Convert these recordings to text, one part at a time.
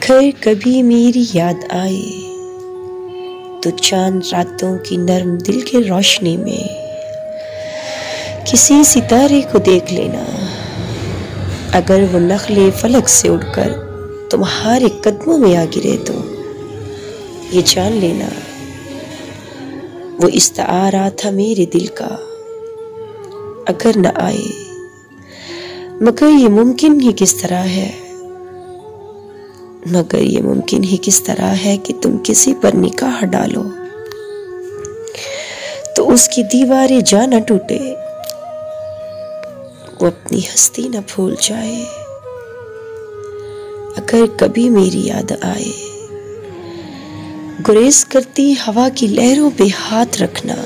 अगर कभी मेरी याद आए तो चांद रातों की नर्म दिल के रोशनी में किसी सितारे को देख लेना। अगर वो नखले फलक से उड़कर तुम्हारे कदमों में आ गिरे तो ये जान लेना वो इस्तारा था मेरे दिल का। अगर न आए मगर ये मुमकिन ही किस तरह है, मगर ये मुमकिन ही किस तरह है कि तुम किसी पर निगाह डालो तो उसकी दीवारें जा न टूटे, वो अपनी हस्ती न भूल जाए। अगर कभी मेरी याद आए गुरेज करती हवा की लहरों पे हाथ रखना।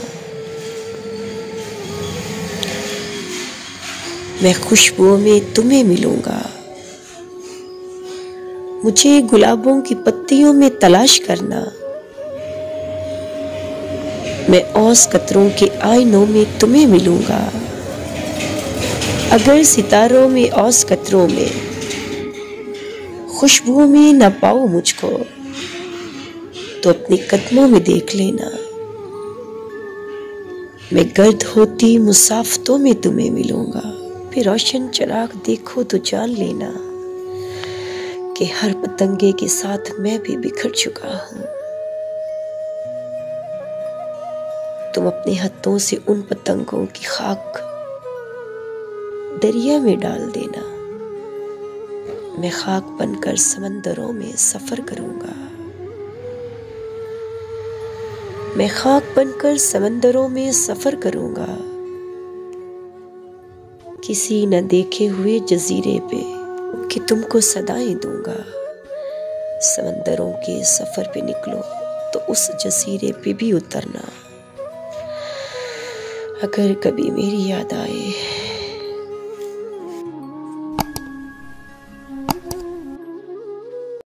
मैं खुशबुओं में तुम्हें मिलूंगा, मुझे गुलाबों की पत्तियों में तलाश करना। मैं औस कतरों के आईनों में तुम्हें मिलूंगा। अगर सितारों में औस कतरों में खुशबुओं में न पाओ मुझको तो अपने कदमों में देख लेना। मैं गर्द होती मुसाफतों में तुम्हें मिलूंगा। फिर रोशन चिराग देखो तो जान लेना कि हर पतंगे के साथ मैं भी बिखर चुका हूं। तुम अपने हाथों से उन पतंगों की खाक दरिया में डाल देना। मैं खाक बनकर समंदरों में सफर करूंगा। मैं खाक बनकर समंदरों में सफर करूंगा। किसी न देखे हुए जजीरे पे कि तुमको सदाएं दूंगा। समंदरों के सफर पे निकलो तो उस जजीरे पे भी उतरना। अगर कभी मेरी याद आए